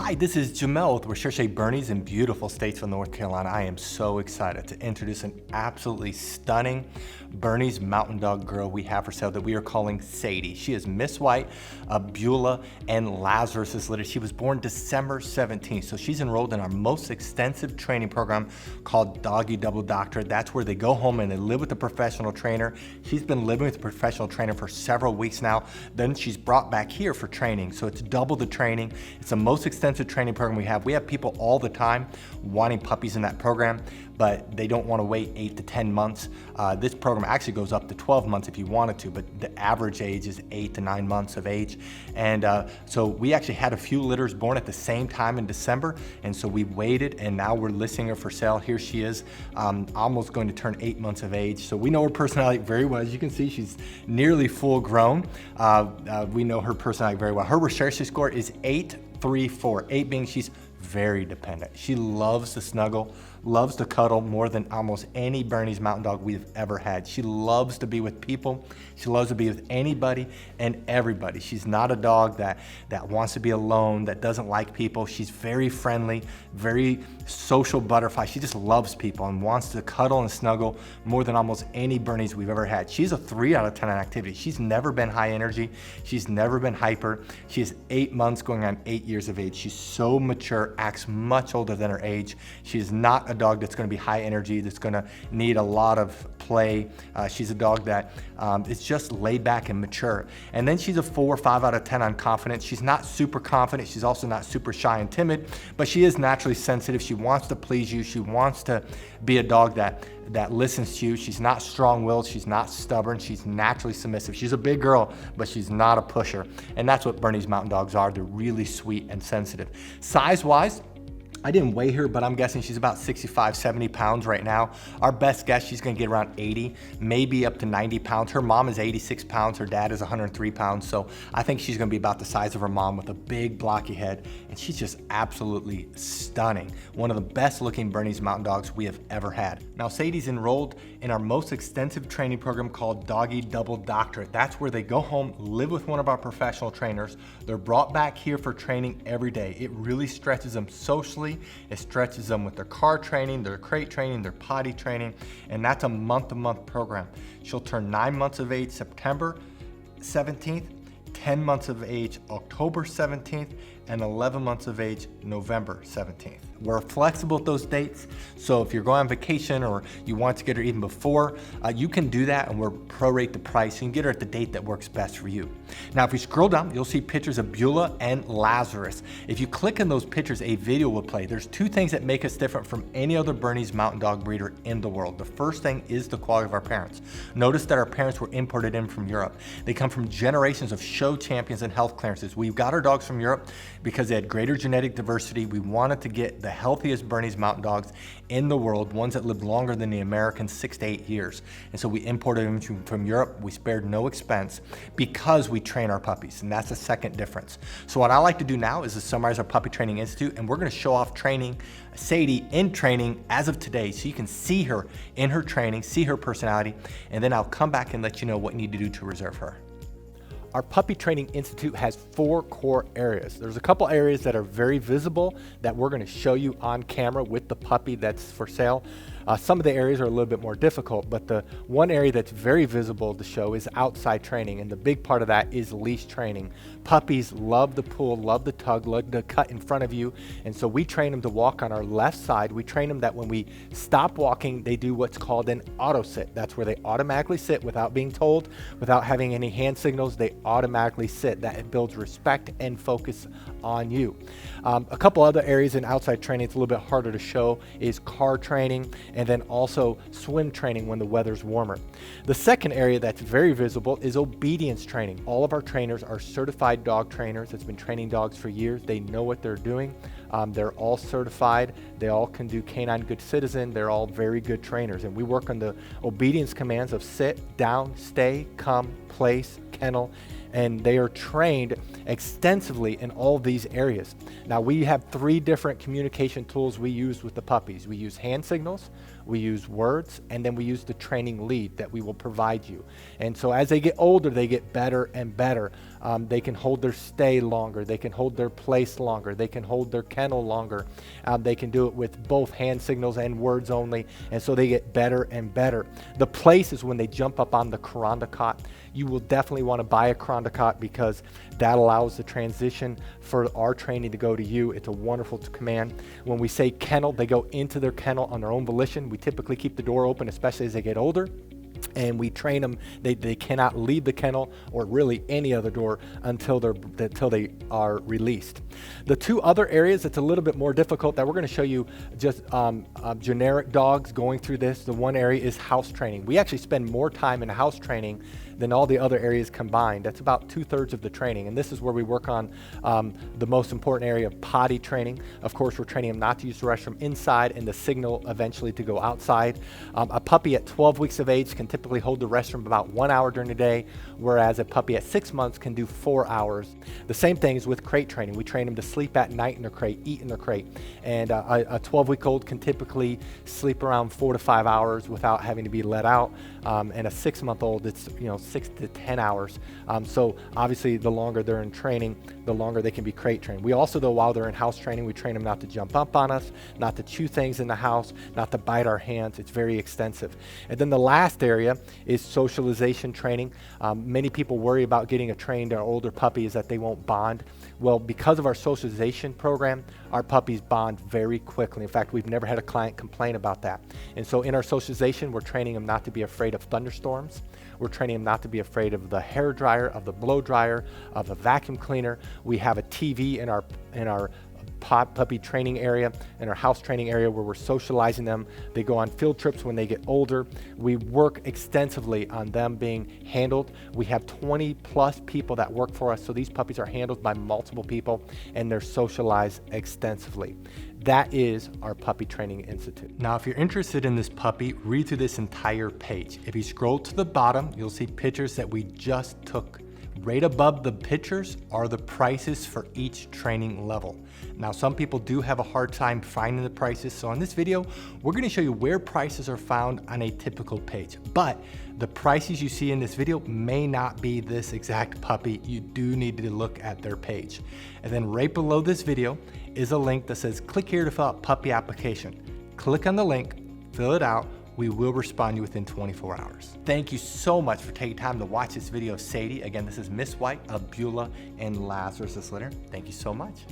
Hi, this is Jamel with Recherche Bernese in beautiful Statesville, North Carolina. I am so excited to introduce an absolutely stunning Bernese mountain dog girl we have for sale that we are calling Sadie. She is Miss White, Beulah, and Lazarus's litter. She was born December 17th, so she's enrolled in our most extensive training program called Doggy Double Doctorate. That's where they go home and they live with a professional trainer. She's been living with a professional trainer for several weeks now. Then she's brought back here for training, so it's double the training. It's the most extensive training program we have. We have people all the time wanting puppies in that program, but they don't want to wait 8 to 10 months. This program actually goes up to 12 months if you wanted to, but the average age is 8 to 9 months of age. And so we actually had a few litters born at the same time in December, and so we waited, and now we're listing her for sale. Here she is, almost going to turn 8 months of age. So we know her personality very well. As you can see, she's nearly full grown. We know her personality very well. Her Recherche score is 834, 8 being she's very dependent. She loves to snuggle, loves to cuddle more than almost any Bernese mountain dog we've ever had. She loves to be with people. She loves to be with anybody and everybody. She's not a dog that wants to be alone, that doesn't like people. She's very friendly, very social butterfly. She just loves people and wants to cuddle and snuggle more than almost any Bernese we've ever had. She's a 3 out of 10 on activity. She's never been high energy. She's never been hyper. She is 8 months going on 8 years of age. She's so mature, acts much older than her age. She is not a dog that's going to be high energy, that's going to need a lot of play. She's a dog that is just laid back and mature. And then she's a 4 or 5 out of 10 on confidence. She's not super confident. She's also not super shy and timid, but she is naturally sensitive. She wants to please you. She wants to be a dog that listens to you. She's not strong-willed. She's not stubborn. She's naturally submissive. She's a big girl, but she's not a pusher. And that's what Bernese mountain dogs are. They're really sweet and sensitive. Size-wise, I didn't weigh her, but I'm guessing she's about 65, 70 pounds right now. Our best guess, she's gonna get around 80, maybe up to 90 pounds. Her mom is 86 pounds, her dad is 103 pounds, so I think she's gonna be about the size of her mom with a big blocky head, and she's just absolutely stunning. One of the best looking Bernese mountain dogs we have ever had. Now, Sadie's enrolled in our most extensive training program called Doggy Double Doctorate. That's where they go home, live with one of our professional trainers. They're brought back here for training every day. It really stretches them socially. It stretches them with their car training, their crate training, their potty training, and that's a month-to-month program. She'll turn 9 months of age September 17th, 10 months of age October 17th, and 11 months of age November 17th. We're flexible with those dates, so if you're going on vacation or you want to get her even before, you can do that, and we'll prorate the price. You can get her at the date that works best for you. Now, if you scroll down, you'll see pictures of Beulah and Lazarus. If you click on those pictures, a video will play. There's 2 things that make us different from any other Bernese mountain dog breeder in the world. The first thing is the quality of our parents. Notice that our parents were imported in from Europe. They come from generations of show champions and health clearances. We've got our dogs from Europe because they had greater genetic diversity. We wanted to get the healthiest Bernese mountain dogs in the world, ones that lived longer than the Americans, 6 to 8 years. And so we imported them from Europe. We spared no expense because we train our puppies, and that's the second difference. So what I like to do now is to summarize our Puppy Training Institute, and we're gonna show off training Sadie in training as of today, so you can see her in her training, see her personality, and then I'll come back and let you know what you need to do to reserve her. Our Puppy Training Institute has 4 core areas. There's a couple areas that are very visible that we're going to show you on camera with the puppy that's for sale. Some of the areas are a little bit more difficult, but the one area that's very visible to show is outside training, and the big part of that is leash training. Puppies love the pull, love the tug, love to cut in front of you, and so we train them to walk on our left side. We train them that when we stop walking, they do what's called an auto sit. That's where they automatically sit without being told, without having any hand signals. They automatically sit. That builds respect and focus on you. A couple other areas in outside training, it's a little bit harder to show, is car training, and then also swim training when the weather's warmer. The second area that's very visible is obedience training. All of our trainers are certified dog trainers that's been training dogs for years. They know what they're doing. They're all certified. They all can do Canine Good Citizen. They're all very good trainers, and we work on the obedience commands of sit, down, stay, come, place, kennel, and they are trained extensively in all these areas. Now, we have 3 different communication tools we use with the puppies. We use hand signals, we use words, and then we use the training lead that we will provide you. And so as they get older, they get better and better. They can hold their stay longer, they can hold their place longer, they can hold their kennel longer. They can do it with both hand signals and words only, and so they get better and better. The place is when they jump up on the Cot. You will definitely want to buy a Cot because that allows the transition for our training to go to you. It's a wonderful command. When we say kennel, they go into their kennel on their own volition. We typically keep the door open, especially as they get older. And we train them, they cannot leave the kennel or really any other door until they are released. The two other areas that's a little bit more difficult that we're going to show you just generic dogs going through this. The one area is house training. We actually spend more time in house training than all the other areas combined. That's about 2/3 of the training. And this is where we work on the most important area of potty training. Of course, we're training them not to use the restroom inside and the signal eventually to go outside. A puppy at 12 weeks of age can typically hold the restroom about 1 hour during the day, whereas a puppy at 6 months can do 4 hours. The same thing is with crate training. We train them to sleep at night in their crate, eat in their crate. And a 12-week-old can typically sleep around 4 to 5 hours without having to be let out. And a 6-month-old, it's 6 to 10 hours. So obviously the longer they're in training, the longer they can be crate trained. We also, though, while they're in house training, we train them not to jump up on us, not to chew things in the house, not to bite our hands. It's very extensive. And then the last area is socialization training. Many people worry about getting a trained or older puppy is that they won't bond. Well, because of our socialization program, our puppies bond very quickly. In fact, we've never had a client complain about that. And so in our socialization, we're training them not to be afraid of thunderstorms. We're training them not to be afraid of the hair dryer, of the blow dryer, of a vacuum cleaner. We have a TV in our puppy training area, in our house training area, where we're socializing them. They go on field trips when they get older. We work extensively on them being handled. We have 20 plus people that work for us, so these puppies are handled by multiple people and they're socialized extensively. That is our Puppy Training Institute. Now, if you're interested in this puppy, read through this entire page. If you scroll to the bottom, you'll see pictures that we just took. Right above the pictures are the prices for each training level. Now, some people do have a hard time finding the prices, so in this video, we're going to show you where prices are found on a typical page. But the prices you see in this video may not be this exact puppy. You do need to look at their page. And then right below this video is a link that says, click here to fill out puppy application. Click on the link, fill it out. We will respond to you within 24 hours. Thank you so much for taking time to watch this video of Sadie. Again, this is Miss White of Beulah and Lazarus litter. Thank you so much.